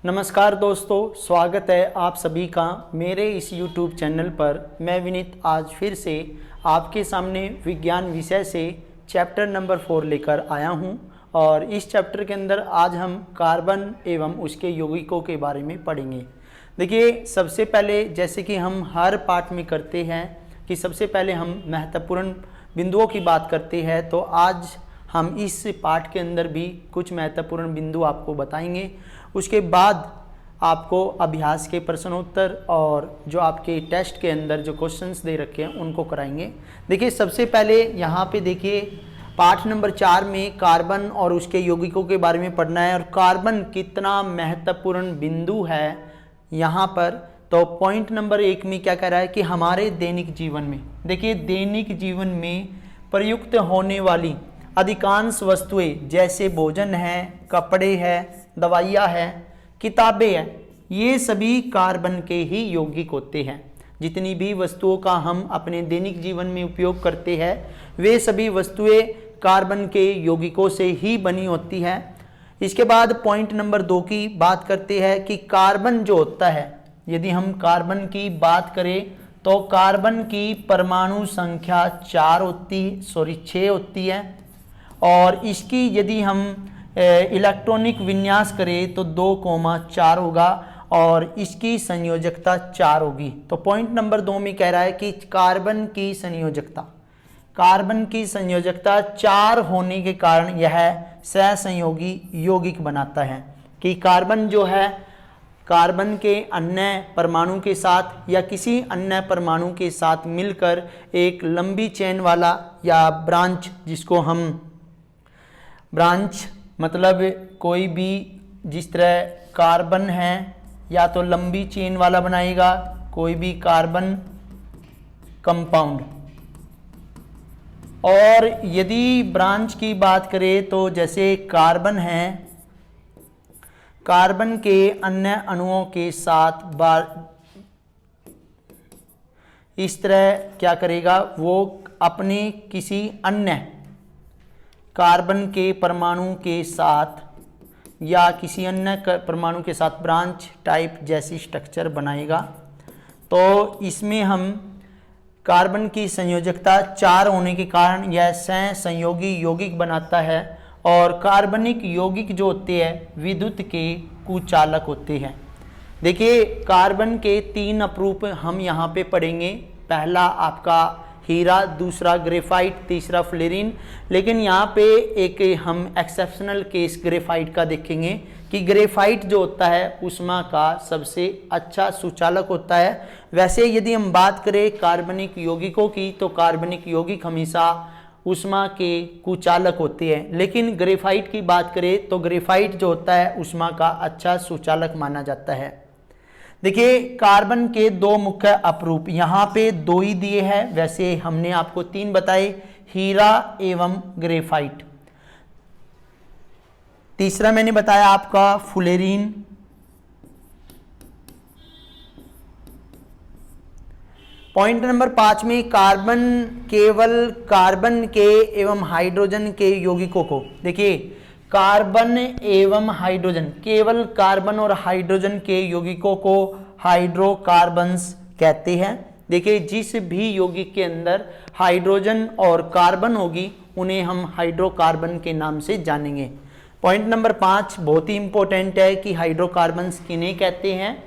नमस्कार दोस्तों, स्वागत है आप सभी का मेरे इस YouTube चैनल पर। मैं विनीत आज फिर से आपके सामने विज्ञान विषय से चैप्टर नंबर 4 लेकर आया हूं और इस चैप्टर के अंदर आज हम कार्बन एवं उसके यौगिकों के बारे में पढ़ेंगे। देखिए, सबसे पहले जैसे कि हम हर पाठ में करते हैं कि सबसे पहले हम महत्वपूर्ण बिंदुओं की बात करते हैं, तो आज हम इस पाठ के अंदर भी कुछ महत्वपूर्ण बिंदु आपको बताएंगे। उसके बाद आपको अभ्यास के प्रश्नोत्तर और जो आपके टेस्ट के अंदर जो क्वेश्चंस दे रखे हैं उनको कराएंगे। देखिए, सबसे पहले यहाँ पे देखिए पाठ नंबर 4 में कार्बन और उसके यौगिकों के बारे में पढ़ना है और कार्बन कितना महत्वपूर्ण बिंदु है यहाँ पर। तो पॉइंट नंबर 1 में क्या कह रहा है कि हमारे दैनिक जीवन में, देखिए दैनिक जीवन में प्रयुक्त होने वाली अधिकांश वस्तुएं जैसे भोजन है, कपड़े है, दवाइयाँ है, किताबें हैं, ये सभी कार्बन के ही यौगिक होते हैं। जितनी भी वस्तुओं का हम अपने दैनिक जीवन में उपयोग करते हैं वे सभी वस्तुएं कार्बन के यौगिकों से ही बनी होती हैं। इसके बाद पॉइंट नंबर 2 की बात करते हैं कि कार्बन जो होता है, यदि हम कार्बन की बात करें तो कार्बन की परमाणु संख्या 6 होती है और इसकी यदि हम इलेक्ट्रॉनिक विन्यास करें तो 2,4 होगा और इसकी संयोजकता 4 होगी। तो पॉइंट नंबर 2 में कह रहा है कि कार्बन की संयोजकता 4 होने के कारण यह सहसंयोगी यौगिक बनाता है कि कार्बन जो है कार्बन के अन्य परमाणु के साथ या किसी अन्य परमाणु के साथ मिलकर एक लंबी चेन वाला या ब्रांच, जिसको हम ब्रांच मतलब कोई भी जिस तरह कार्बन है या तो लंबी चेन वाला बनाएगा कोई भी कार्बन कंपाउंड। और यदि ब्रांच की बात करें तो जैसे कार्बन है, कार्बन के अन्य अणुओं के साथ इस तरह क्या करेगा, वो अपने किसी अन्य कार्बन के परमाणु के साथ या किसी अन्य परमाणु के साथ ब्रांच टाइप जैसी स्ट्रक्चर बनाएगा। तो इसमें हम कार्बन की संयोजकता 4 होने के कारण यह सहसंयोगी यौगिक बनाता है और कार्बनिक यौगिक जो होते हैं विद्युत के कुचालक होते हैं। देखिए, कार्बन के 3 अपरूप हम यहाँ पे पढ़ेंगे। पहला आपका हीरा, दूसरा ग्रेफाइट, तीसरा फ्लोरीन। लेकिन यहाँ पे एक हम एक्सेप्शनल केस ग्रेफाइट का देखेंगे कि ग्रेफाइट जो होता है ऊष्मा का सबसे अच्छा सुचालक होता है। वैसे यदि हम बात करें कार्बनिक यौगिकों की तो कार्बनिक यौगिक हमेशा ऊष्मा के कुचालक होते हैं, लेकिन ग्रेफाइट की बात करें तो ग्रेफाइट जो होता है ऊष्मा का अच्छा सुचालक माना जाता है। देखिए, कार्बन के 2 मुख्य अपरूप यहाँ पे 2 ही दिए हैं, वैसे हमने आपको 3 बताए, हीरा एवं ग्रेफाइट। तीसरा मैंने बताया आपका फ्लोरीन। पॉइंट नंबर 5 में केवल कार्बन के एवं हाइड्रोजन के यौगिकों को, देखिए कार्बन एवं हाइड्रोजन, केवल कार्बन और हाइड्रोजन के यौगिकों को हाइड्रोकार्बन्स कहते हैं। देखिए, जिस भी यौगिक के अंदर हाइड्रोजन और कार्बन होगी उन्हें हम हाइड्रोकार्बन के नाम से जानेंगे। पॉइंट नंबर 5 बहुत ही इंपॉर्टेंट है कि हाइड्रोकार्बन्स किन्हें कहते हैं।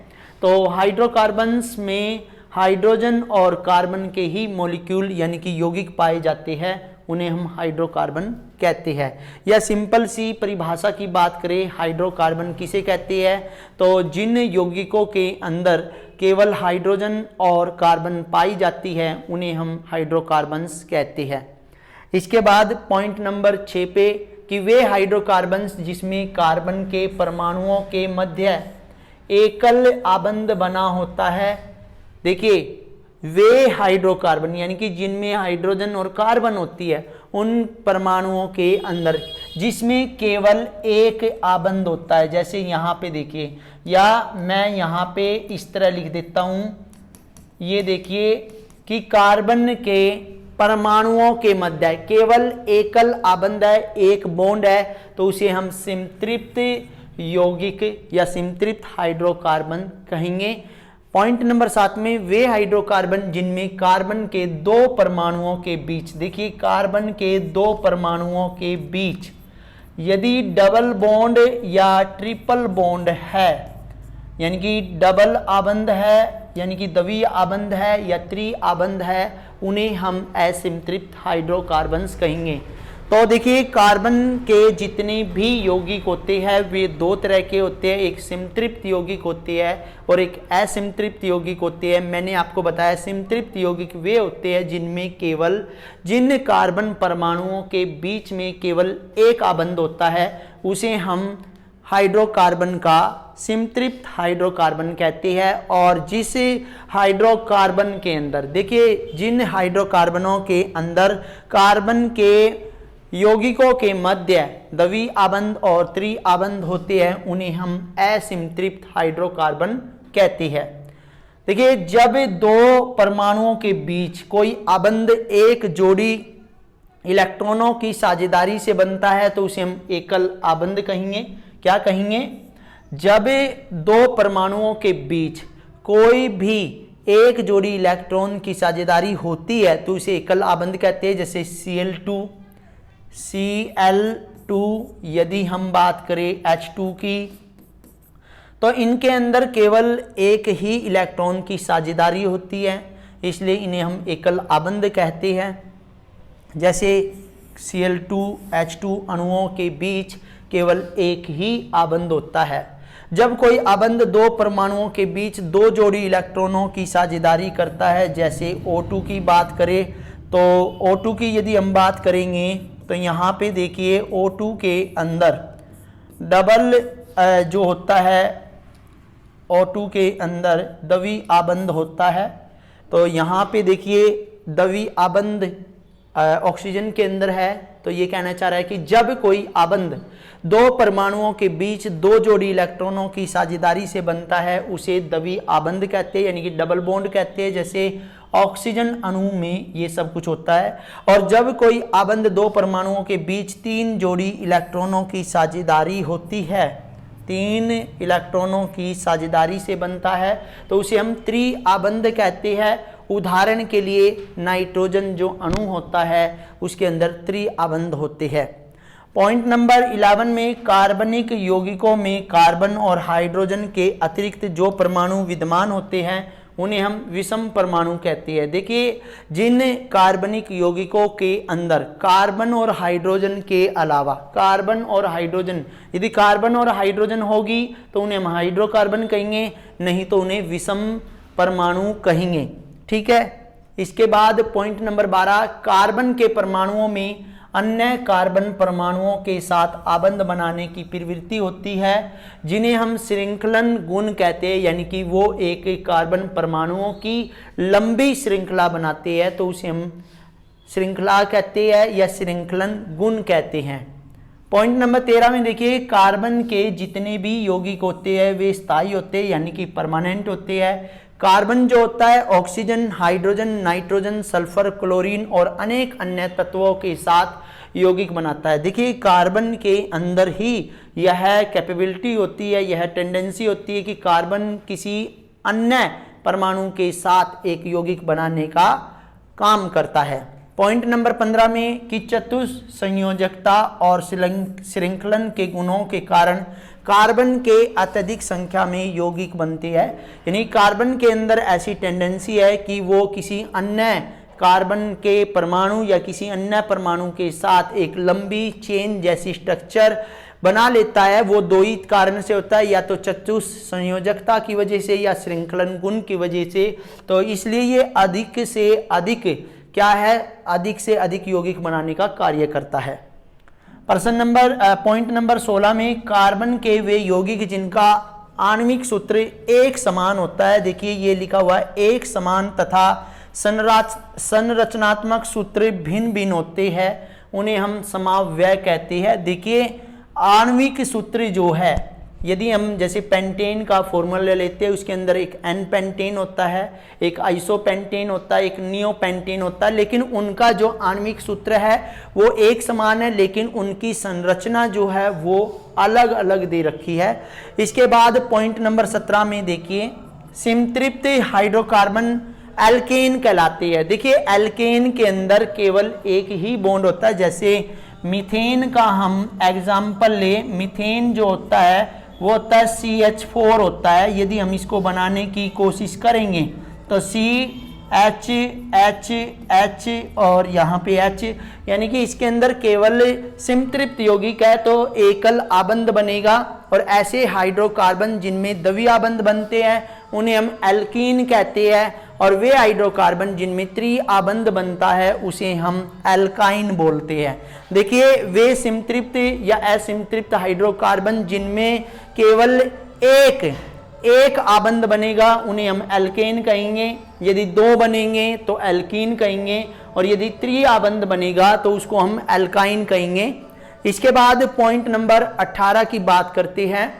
तो हाइड्रोकार्बन्स में हाइड्रोजन और कार्बन के ही मॉलिक्यूल यानी कि यौगिक पाए जाते हैं, उन्हें हम हाइड्रोकार्बन कहते हैं। या सिंपल सी परिभाषा की बात करें हाइड्रोकार्बन किसे कहते हैं, तो जिन यौगिकों के अंदर केवल हाइड्रोजन और कार्बन पाई जाती है उन्हें हम हाइड्रोकार्बन्स कहते हैं। इसके बाद पॉइंट नंबर 6 पे कि वे हाइड्रोकार्बन्स जिसमें कार्बन के परमाणुओं के मध्य एकल आबंध बना होता है। देखिए, वे हाइड्रोकार्बन यानी कि जिनमें हाइड्रोजन और कार्बन होती है उन परमाणुओं के अंदर जिसमें केवल एक आबंध होता है, जैसे यहाँ पे देखिए, या मैं यहाँ पे इस तरह लिख देता हूँ, ये देखिए कि कार्बन के परमाणुओं के मध्य केवल एकल आबंध है, एक बॉन्ड है, तो उसे हम संतृप्त यौगिक या संतृप्त हाइड्रोकार्बन कहेंगे। पॉइंट नंबर 7 में वे हाइड्रोकार्बन जिनमें कार्बन के दो परमाणुओं के बीच, देखिए कार्बन के दो परमाणुओं के बीच यदि डबल बॉन्ड या ट्रिपल बॉन्ड है, यानी कि डबल आबंध है, यानी कि द्वितीय आबंध है या त्रि आबंध है, उन्हें हम असंतृप्त हाइड्रोकार्बन्स कहेंगे। तो देखिए कार्बन के जितने भी यौगिक होते हैं वे दो तरह के होते हैं, एक संतृप्त यौगिक होती है और एक असंतृप्त यौगिक होती है। मैंने आपको बताया संतृप्त यौगिक वे होते हैं जिनमें केवल जिन कार्बन परमाणुओं के बीच में केवल एक आबंध होता है उसे हम हाइड्रोकार्बन का संतृप्त हाइड्रोकार्बन कहते हैं। और जिस हाइड्रोकार्बन के अंदर, देखिए जिन हाइड्रोकार्बनों के अंदर कार्बन के यौगिकों के मध्य द्वितीय आबंध और त्रि आबंध होते हैं उन्हें हम असंतृप्त हाइड्रोकार्बन कहते हैं। देखिए जब दो परमाणुओं के बीच कोई आबंध एक जोड़ी इलेक्ट्रॉनों की साझेदारी से बनता है तो उसे हम एकल आबंध कहेंगे। क्या कहेंगे? जब दो परमाणुओं के बीच कोई भी एक जोड़ी इलेक्ट्रॉन की साझेदारी होती है तो उसे एकल आबंध कहते हैं। जैसे Cl2 यदि हम बात करें H2 की, तो इनके अंदर केवल एक ही इलेक्ट्रॉन की साझेदारी होती है, इसलिए इन्हें हम एकल आबंध कहते हैं। जैसे Cl2H2 अणुओं के बीच केवल एक ही आबंध होता है। जब कोई आबंध दो परमाणुओं के बीच दो जोड़ी इलेक्ट्रॉनों की साझेदारी करता है, जैसे O2 की बात करें तो O2 की यदि हम बात करेंगे तो यहाँ पे देखिए O2 के अंदर डबल जो होता है, O2 के अंदर द्वितीय आबंध होता है। तो यहाँ पे देखिए द्वितीय आबंध ऑक्सीजन के अंदर है, तो ये कहना चाह रहा है कि जब कोई आबंध दो परमाणुओं के बीच दो जोड़ी इलेक्ट्रॉनों की साझेदारी से बनता है उसे द्वितीय आबंध कहते हैं, यानी कि डबल बॉन्ड कहते हैं। जैसे ऑक्सीजन अणु में ये सब कुछ होता है। और जब कोई आबंध दो परमाणुओं के बीच तीन जोड़ी इलेक्ट्रॉनों की साझेदारी होती है, तीन इलेक्ट्रॉनों की साझेदारी से बनता है तो उसे हम त्रि आबंध कहते हैं। उदाहरण के लिए नाइट्रोजन जो अणु होता है उसके अंदर त्रि आबंध होते हैं। पॉइंट नंबर 11 में कार्बनिक यौगिकों में कार्बन और हाइड्रोजन के अतिरिक्त जो परमाणु विद्यमान होते हैं उन्हें हम विषम परमाणु कहते हैं। देखिए जिन कार्बनिक यौगिकों के अंदर कार्बन और हाइड्रोजन के अलावा कार्बन और हाइड्रोजन, यदि कार्बन और हाइड्रोजन होगी तो उन्हें हम हाइड्रोकार्बन कहेंगे, नहीं तो उन्हें विषम परमाणु कहेंगे। ठीक है। इसके बाद पॉइंट नंबर 12, कार्बन के परमाणुओं में अन्य कार्बन परमाणुओं के साथ आबंध बनाने की प्रवृत्ति होती है, जिन्हें हम श्रृंखलन गुण कहते हैं, यानी कि वो एक कार्बन परमाणुओं की लंबी श्रृंखला बनाते हैं तो उसे हम श्रृंखला कहते हैं या श्रृंखलन गुण कहते हैं। पॉइंट नंबर 13 में देखिए कार्बन के जितने भी यौगिक होते हैं वे स्थायी होते हैं, यानी कि परमानेंट होते हैं। कार्बन जो होता है oxygen, hydrogen, nitrogen, sulphur, chlorine और अनेक अन्य तत्वों के साथ यौगिक बनाता है। देखिए कार्बन के अंदर ही यह कैपेबिलिटी होती है, यह टेंडेंसी होती है कि कार्बन किसी अन्य परमाणु के साथ एक यौगिक बनाने का काम करता है। पॉइंट नंबर 15 में कि चतुस्संयोजकता और श्रृंखलन के गुणों के कारण कार्बन के अत्यधिक संख्या में यौगिक बनते हैं, यानी कार्बन के अंदर ऐसी टेंडेंसी है कि वो किसी अन्य कार्बन के परमाणु या किसी अन्य परमाणु के साथ एक लंबी चेन जैसी स्ट्रक्चर बना लेता है। वो दो ही कारण से होता है, या तो चतुस्संयोजकता की वजह से या श्रृंखलन गुण की वजह से। तो इसलिए ये अधिक से अधिक क्या है, अधिक से अधिक यौगिक बनाने का कार्य करता है। पॉइंट नंबर 16 में कार्बन के वे यौगिक जिनका आणविक सूत्र एक समान होता है, देखिए ये लिखा हुआ है एक समान तथा संरचनात्मक सूत्र भिन्न भिन्न होते हैं, उन्हें हम समव्यय कहते हैं। देखिए आणविक सूत्र जो है यदि हम जैसे पेंटेन का फॉर्मूला लेते हैं, उसके अंदर एक एन पेंटेन होता है, एक आइसोपेंटेन होता है, एक नियोपेंटेन होता है, लेकिन उनका जो आणविक सूत्र है वो एक समान है, लेकिन उनकी संरचना जो है वो अलग अलग दे रखी है। इसके बाद पॉइंट नंबर 17 में देखिए, संतृप्त हाइड्रोकार्बन एल्केन कहलाती है। देखिए एल्केन के अंदर केवल एक ही बॉन्ड होता है। जैसे मीथेन का हम एग्जाम्पल ले, मीथेन जो होता है वो होता है CH4 होता है। यदि हम इसको बनाने की कोशिश करेंगे तो CH और यहाँ पे H, यानी कि इसके अंदर केवल संतृप्त यौगिक है तो एकल आबंध बनेगा। और ऐसे हाइड्रोकार्बन जिनमें द्वितीय आबंध बनते हैं उन्हें हम एल्कीन कहते हैं, और वे हाइड्रोकार्बन जिनमें त्रि आबंध बनता है उसे हम एल्काइन बोलते हैं। देखिए वे संतृप्त या असंतृप्त हाइड्रोकार्बन जिनमें केवल एक आबंध बनेगा उन्हें हम एल्केन कहेंगे, यदि दो बनेंगे तो एल्कीन कहेंगे, और यदि त्रि आबंध बनेगा तो उसको हम एल्काइन कहेंगे। इसके बाद पॉइंट नंबर 18 की बात करते हैं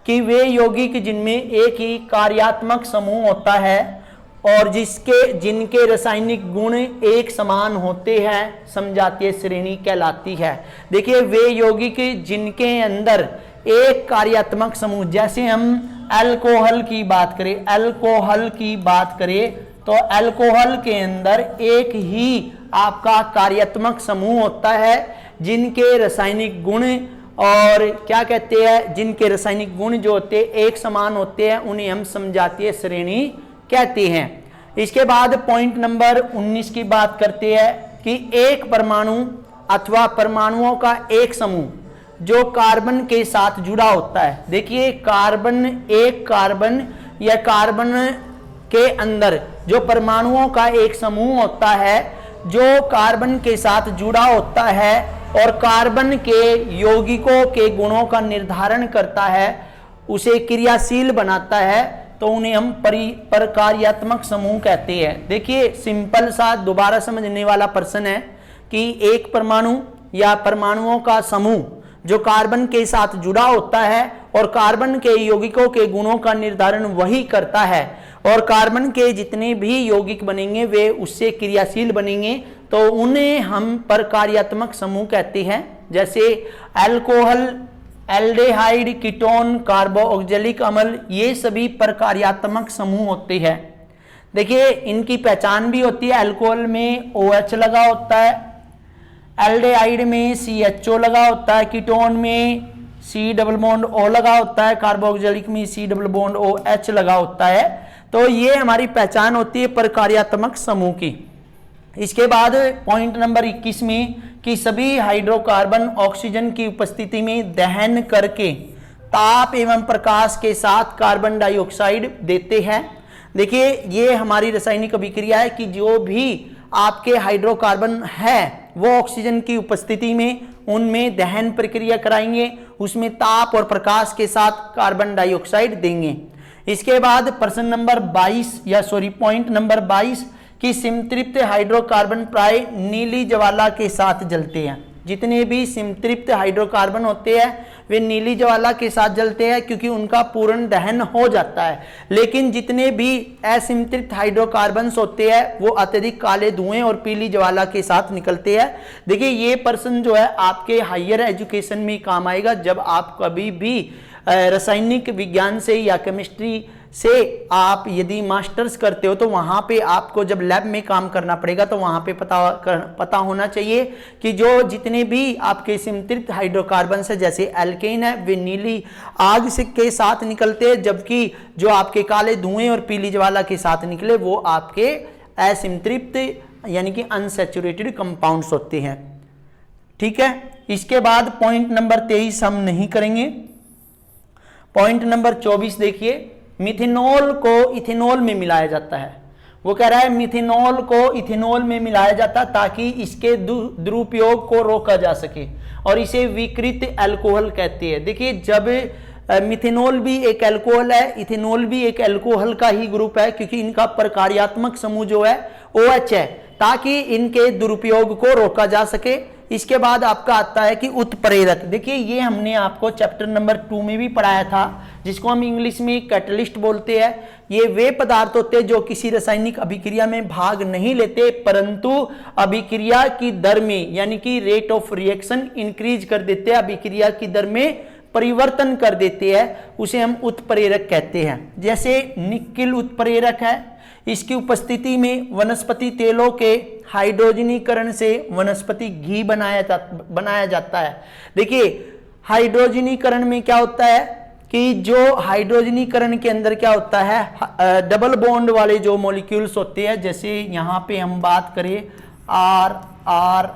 कि वे यौगिक जिनमें एक ही कार्यात्मक समूह होता है और जिनके रासायनिक गुण एक समान होते हैं समजातीय श्रेणी कहलाती है। देखिए वे यौगिक जिनके अंदर एक कार्यात्मक समूह, जैसे हम अल्कोहल की बात करें तो अल्कोहल के अंदर एक ही आपका कार्यात्मक समूह होता है, जिनके रासायनिक गुण और क्या कहते हैं, जिनके रासायनिक गुण जो होते हैं एक समान होते हैं, उन्हें हम समजातीय श्रेणी कहते हैं। इसके बाद पॉइंट नंबर 19 की बात करते हैं कि एक परमाणु अथवा परमाणुओं का एक समूह जो कार्बन के साथ जुड़ा होता है। देखिए कार्बन या कार्बन के अंदर जो परमाणुओं का एक समूह होता है जो कार्बन के साथ जुड़ा होता है और कार्बन के यौगिकों के गुणों का निर्धारण करता है, उसे क्रियाशील बनाता है, तो उन्हें हम प्रकार्यात्मक समूह कहते हैं। देखिए सिंपल सा दोबारा समझने वाला प्रश्न है कि एक परमाणु या परमाणुओं का समूह जो कार्बन के साथ जुड़ा होता है और कार्बन के यौगिकों के गुणों का निर्धारण वही करता है, और कार्बन के जितने भी यौगिक बनेंगे वे उससे क्रियाशील बनेंगे, तो उन्हें हम प्रकार्यात्मक समूह कहते हैं। जैसे अल्कोहल, एल्डेहाइड, कीटोन, कार्बोक्जिलिक अम्ल, ये सभी प्रकार्यात्मक समूह होते हैं। देखिए इनकी पहचान भी होती है। अल्कोहल में OH लगा होता है, एल्डेहाइड में CHO लगा होता है, कीटोन में C डबल बॉन्ड O लगा होता है, कार्बोक्जिलिक में C डबल बॉन्ड OH लगा होता है। तो ये हमारी पहचान होती है प्रकार्यात्मक समूह की। इसके बाद पॉइंट नंबर 21 में कि सभी हाइड्रोकार्बन ऑक्सीजन की उपस्थिति में दहन करके ताप एवं प्रकाश के साथ कार्बन डाइऑक्साइड देते हैं। देखिए ये हमारी रासायनिक अभिक्रिया है कि जो भी आपके हाइड्रोकार्बन है वो ऑक्सीजन की उपस्थिति में उनमें दहन प्रक्रिया कराएंगे, उसमें ताप और प्रकाश के साथ कार्बन डाइऑक्साइड देंगे। इसके बाद प्रश्न नंबर 22 पॉइंट नंबर 22 कि संतृप्त हाइड्रोकार्बन प्राय नीली ज्वाला के साथ जलते हैं। जितने भी संतृप्त हाइड्रोकार्बन होते हैं वे नीली ज्वाला के साथ जलते हैं क्योंकि उनका पूर्ण दहन हो जाता है, लेकिन जितने भी असंतृप्त हाइड्रोकार्बन्स होते हैं वो अत्यधिक काले धुएं और पीली ज्वाला के साथ निकलते हैं। देखिए ये प्रश्न जो है आपके हायर एजुकेशन में काम आएगा। जब आप कभी भी रासायनिक विज्ञान से या केमिस्ट्री से आप यदि मास्टर्स करते हो तो वहां पे आपको जब लैब में काम करना पड़ेगा तो वहां पे पता होना चाहिए कि जो जितने भी आपके संतृप्त हाइड्रोकार्बन्स है जैसे एल्केन है वे नीली आग से के साथ निकलते हैं, जबकि जो आपके काले धुएं और पीली ज्वाला के साथ निकले वो आपके असंतृप्त यानी कि अनसैचुरेटेड कंपाउंड्स होते हैं। ठीक है, इसके बाद पॉइंट नंबर 23 हम नहीं करेंगे। पॉइंट नंबर 24 देखिए, मिथेनॉल को इथेनॉल में मिलाया जाता है। वो कह रहा है मिथेनॉल को इथेनॉल में मिलाया जाता है ताकि इसके दुरुपयोग को रोका जा सके और इसे विकृत अल्कोहल कहते हैं। देखिए जब मिथेनॉल भी एक अल्कोहल है, इथेनॉल भी एक अल्कोहल का ही ग्रुप है क्योंकि इनका प्रकार्यात्मक समूह जो है OH है, ताकि इनके दुरुपयोग को रोका जा सके। इसके बाद आपका आता है कि उत्प्रेरक। देखिए ये हमने आपको चैप्टर नंबर 2 में भी पढ़ाया था, जिसको हम इंग्लिश में कैटलिस्ट बोलते हैं। ये वे पदार्थ होते हैं जो किसी रासायनिक अभिक्रिया में भाग नहीं लेते, परंतु अभिक्रिया की दर में यानी कि रेट ऑफ रिएक्शन इंक्रीज कर देते हैं, अभिक्रिया की दर में परिवर्तन कर देते हैं, उसे हम उत्प्रेरक कहते हैं। जैसे निकिल उत्प्रेरक है, इसकी उपस्थिति में वनस्पति तेलों के हाइड्रोजनीकरण से वनस्पति घी बनाया जाता है। देखिए हाइड्रोजनीकरण में क्या होता है कि जो हाइड्रोजनीकरण के अंदर क्या होता है, डबल बॉन्ड वाले जो मॉलिक्यूल्स होते हैं, जैसे यहाँ पे हम बात करें आर आर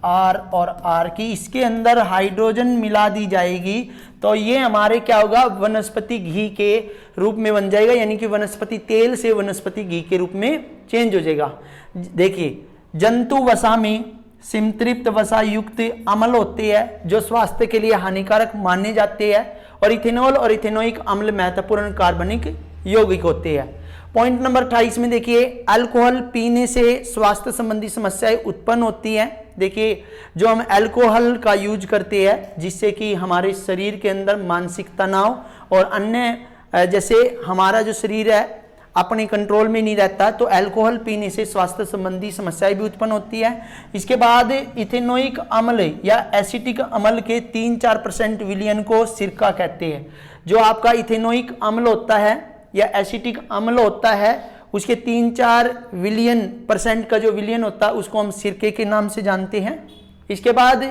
आर और आर की, इसके अंदर हाइड्रोजन मिला दी जाएगी तो ये हमारे क्या होगा, वनस्पति घी के रूप में बन जाएगा, यानी कि वनस्पति तेल से वनस्पति घी के रूप में चेंज हो जाएगा। देखिए जंतु वसा में संतृप्त वसा युक्त अम्ल होते हैं जो स्वास्थ्य के लिए हानिकारक माने जाते हैं, और इथेनॉल और इथेनोइक अम्ल महत्वपूर्ण कार्बनिक यौगिक होते हैं। पॉइंट नंबर 28 में देखिए अल्कोहल पीने से स्वास्थ्य संबंधी समस्याएं उत्पन्न होती हैं। देखिए जो हम अल्कोहल का यूज करते हैं जिससे कि हमारे शरीर के अंदर मानसिक तनाव और अन्य जैसे हमारा जो शरीर है अपने कंट्रोल में नहीं रहता, तो अल्कोहल पीने से स्वास्थ्य संबंधी समस्याएं भी उत्पन्न होती है। इसके बाद इथेनोइक अम्ल या एसिटिक अम्ल के 3-4% विलयन को सिरका कहते हैं। जो आपका इथेनोइक अम्ल होता है या एसिटिक अम्ल होता है उसके 3-4 विलियन % का जो विलियन होता है उसको हम सिरके के नाम से जानते हैं। इसके बाद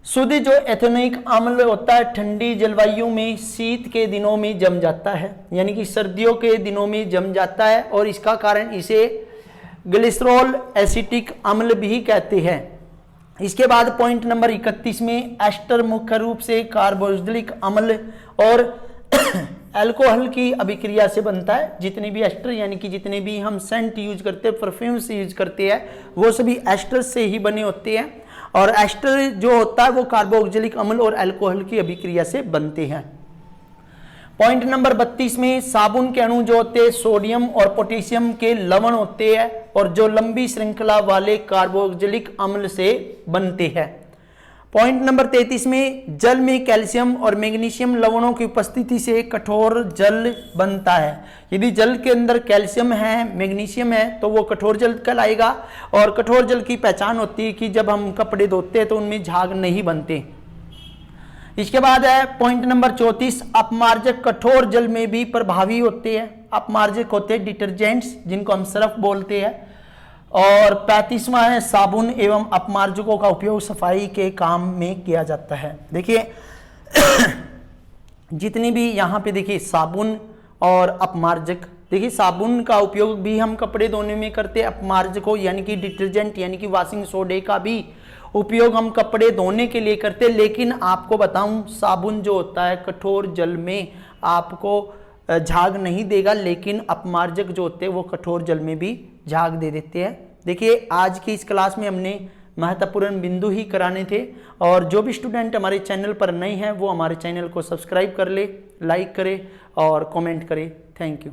शुद्ध जो एथेनोइक अम्ल होता है ठंडी जलवायु में शीत के दिनों में जम जाता है, यानी कि सर्दियों के दिनों में जम जाता है, और इसका कारण इसे ग्लिसरॉल एसिटिक अम्ल भी कहते हैं। इसके बाद पॉइंट नंबर 31 में एस्टर मुख्य रूप से कार्बोक्सिलिक अम्ल और अल्कोहल की अभिक्रिया से बनता है। जितने भी एस्टर यानी कि जितने भी हम सेंट यूज करते हैं, परफ्यूम्स यूज करते हैं, वो सभी एस्टर से ही बने होते हैं, और एस्टर जो होता है वो कार्बोक्सिलिक अम्ल और अल्कोहल की अभिक्रिया से बनते हैं। पॉइंट नंबर 32 में साबुन के अणु जो होते हैं सोडियम और पोटेशियम के लवण होते हैं, और जो लंबी श्रृंखला वाले कार्बोक्सिलिक अम्ल से बनते हैं। पॉइंट नंबर 33 में जल में कैल्शियम और मैग्नीशियम लवणों की उपस्थिति से कठोर जल बनता है। यदि जल के अंदर कैल्शियम है, मैग्नीशियम है, तो वो कठोर जल कहलाएगा, और कठोर जल की पहचान होती है कि जब हम कपड़े धोते हैं तो उनमें झाग नहीं बनते। इसके बाद है पॉइंट नंबर 34 अपमार्जक कठोर जल में भी प्रभावी होते हैं। अपमार्जक होते हैं डिटर्जेंट्स जिनको हम सर्फ बोलते हैं। और 35वां है साबुन एवं अपमार्जकों का उपयोग सफाई के काम में किया जाता है। देखिए जितनी भी यहाँ पे देखिए साबुन और अपमार्जक, देखिए साबुन का उपयोग भी हम कपड़े धोने में करते हैं, अपमार्जकों यानी कि डिटर्जेंट यानी कि वॉशिंग सोडे का भी उपयोग हम कपड़े धोने के लिए करते हैं। लेकिन आपको बताऊं साबुन जो होता है कठोर जल में आपको झाग नहीं देगा, लेकिन अपमार्जक जो होते हैं वो कठोर जल में भी झाग दे देते हैं। देखिए आज की इस क्लास में हमने महत्वपूर्ण बिंदु ही कराने थे, और जो भी स्टूडेंट हमारे चैनल पर नए हैं वो हमारे चैनल को सब्सक्राइब कर ले, लाइक करे और कमेंट करे। Thank you.